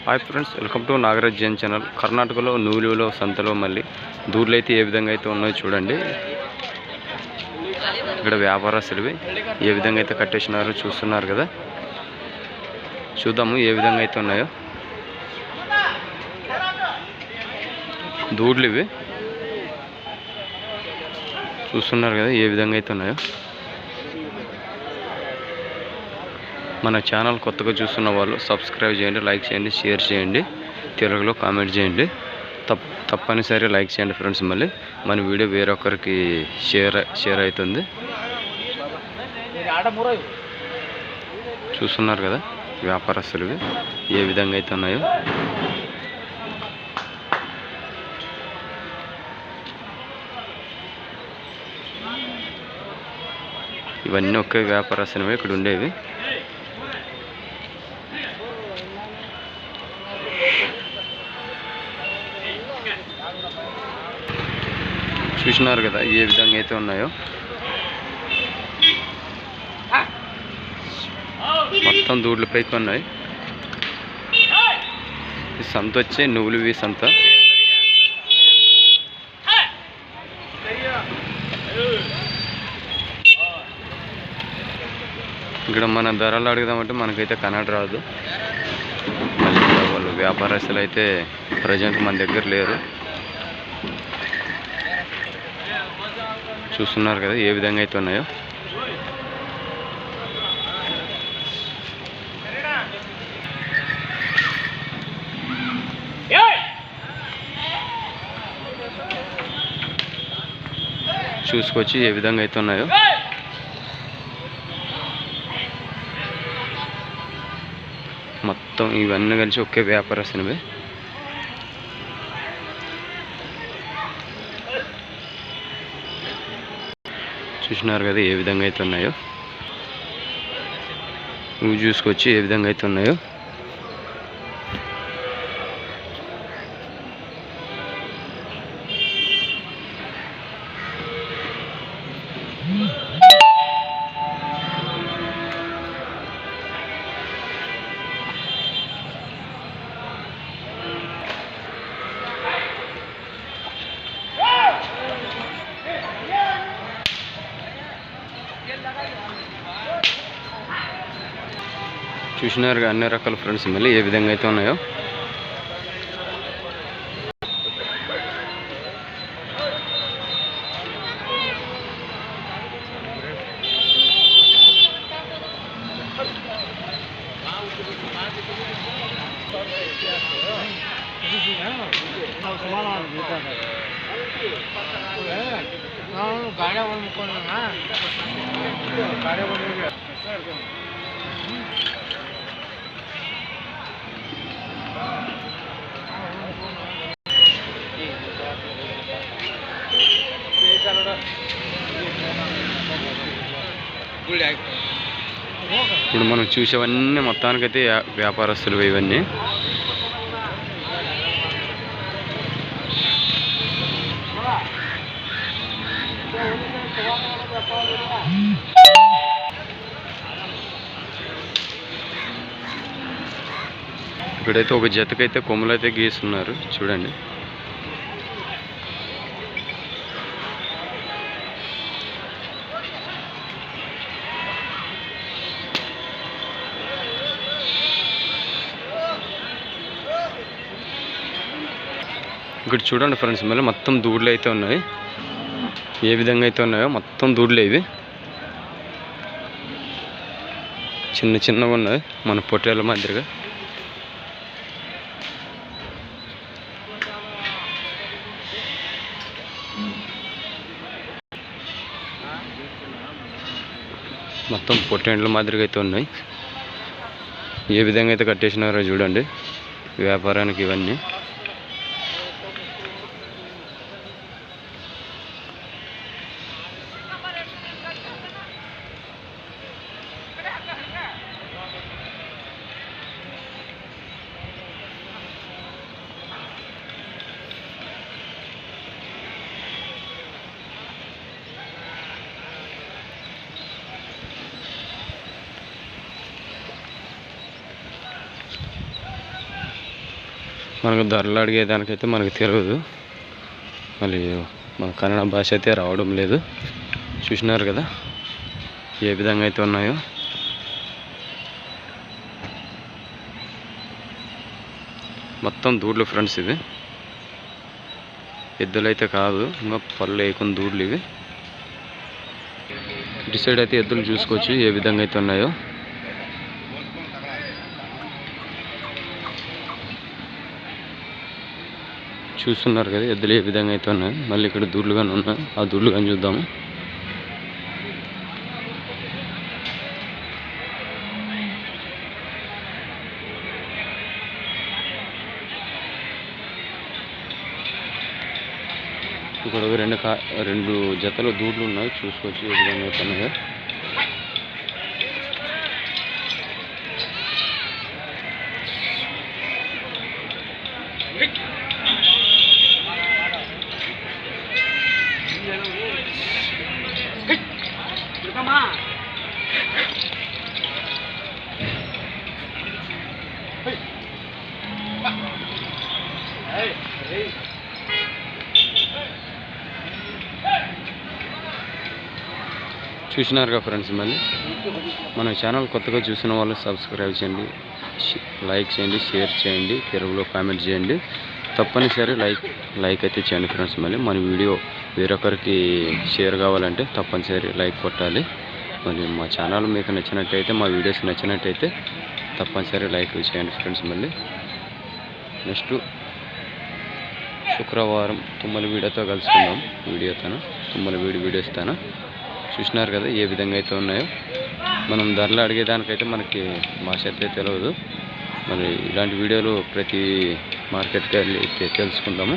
Hi friends, welcome to Nagaraj Jain channel. కర్ణాటకలో నూలులో సంతలో మళ్ళీ దూర్లు అయితే ఏ విధంగా అయితే ఉన్నాయో చూడండి. ఇక్కడ వ్యాపారస్తులు ఏ విధంగా అయితే కట్టేసినారో చూస్తున్నారు కదా. చూద్దాము ఏ విధంగా అయితే ఉన్నాయో దూడ్లు. ఇవి చూస్తున్నారు కదా ఏ విధంగా అయితే ఉన్నాయో. మన ఛానల్ కొత్తగా చూస్తున్న వాళ్ళు సబ్స్క్రైబ్ చేయండి, లైక్ చేయండి, షేర్ చేయండి, తెలుగులో కామెంట్ చేయండి. తప్పనిసరి లైక్ చేయండి ఫ్రెండ్స్. మళ్ళీ మన వీడియో వేరొకరికి షేర్ అవుతుంది. చూస్తున్నారు కదా వ్యాపారస్తులు ఏ విధంగా అయితే ఉన్నాయో. ఇవన్నీ ఒకే వ్యాపారస్తులమే ఇక్కడ ఉండేవి. చూసినారు కదా ఏ విధంగా అయితే ఉన్నాయో. మొత్తం దూడ్ల పైకి ఉన్నాయి. ఈ సంత వచ్చే నువ్వులువి సంత. ఇక్కడ మన ధరలు అడుగుదామంటే మనకైతే కన్నడ రాదు. మళ్ళీ వాళ్ళు వ్యాపారస్తులు అయితే ప్రజెంట్ మన దగ్గర లేరు. చూస్తున్నారు కదా ఏ విధంగా అయితే ఉన్నాయో. చూసుకొచ్చి ఏ విధంగా అయితే ఉన్నాయో. మొత్తం ఇవన్నీ కలిసి ఒకే వ్యాపారస్తులవే. చూసినారు కదా ఏ విధంగా అయితే ఉన్నాయో. నువ్వు చూసుకొచ్చి ఏ విధంగా అయితే ఉన్నాయో. చూసినారుగా అన్ని రకాల ఫ్రెండ్స్ మళ్ళీ ఏ విధంగా అయితే ఉన్నాయో. ఇప్పుడు మనం చూసేవన్నీ మొత్తానికైతే వ్యాపారస్తులు ఇవన్నీ. ఇక్కడైతే ఒక జతకైతే కొమ్ములు అయితే గీస్తున్నారు చూడండి. ఇక్కడ చూడండి ఫ్రెండ్స్ మళ్ళీ మొత్తం దూడ్లు అయితే ఉన్నాయి. ఏ విధంగా అయితే ఉన్నాయో మొత్తం దూడ్లే ఇవి. చిన్న చిన్నగా ఉన్నాయి మన పొట్టేళ్ళ మాదిరిగా. మొత్తం పొట్టేళ్ళ మాదిరిగా అయితే ఉన్నాయి. ఏ విధంగా అయితే కట్టేసినారో చూడండి వ్యాపారానికి ఇవన్నీ. మనకు ధరలు అడిగేదానికైతే మనకు తెలియదు. మళ్ళీ మన కన్నడ భాష అయితే రావడం లేదు. చూసినారు కదా ఏ విధంగా అయితే ఉన్నాయో. మొత్తం దూడ్లు ఫ్రెండ్స్ ఇవి, ఎద్దులు అయితే కాదు, ఇంకా పళ్ళు వేయకుండా దూడ్లు ఇవి. ఇటు సైడ్ అయితే ఎద్దులు చూసుకోవచ్చు ఏ విధంగా అయితే ఉన్నాయో. చూస్తున్నారు కదా ఎద్దులు ఏ విధంగా అయితే ఉన్నాయి. మళ్ళీ ఇక్కడ దూడ్లు కానీ ఉన్నాయి, ఆ దూడ్లు కానీ చూద్దాము. ఇక్కడ రెండు జతలు దూడ్లు ఉన్నాయి, చూసుకోవచ్చు ఏ విధంగా అయితే ఉన్నాయో. చూసినారుగా ఫ్రెండ్స్, మళ్ళీ మన ఛానల్ కొత్తగా చూసిన వాళ్ళు సబ్స్క్రైబ్ చేయండి, లైక్ చేయండి, షేర్ చేయండి, తెలుగులో కామెంట్ చేయండి. తప్పనిసరి లైక్ అయితే చేయండి ఫ్రెండ్స్. మళ్ళీ మన వీడియో వేరొకరికి షేర్ కావాలంటే తప్పనిసరి లైక్ కొట్టాలి. మరి మా ఛానల్ మీకు నచ్చినట్టయితే, మా వీడియోస్ నచ్చినట్టయితే తప్పనిసరి లైక్ చేయండి ఫ్రెండ్స్. మళ్ళీ నెక్స్ట్ శుక్రవారం తుమ్మల వీడియోతో కలుసుకుందాం. తుమ్మల వీడియో ఇస్తాను. చూసినారు కదా ఏ విధంగా అయితే ఉన్నాయో. మనం ధరలు అడిగేదానికైతే మనకి భాష అయితే తెలియదు. మరి ఇలాంటి వీడియోలు ప్రతి మార్కెట్కి వెళ్ళి తెలుసుకుందాము.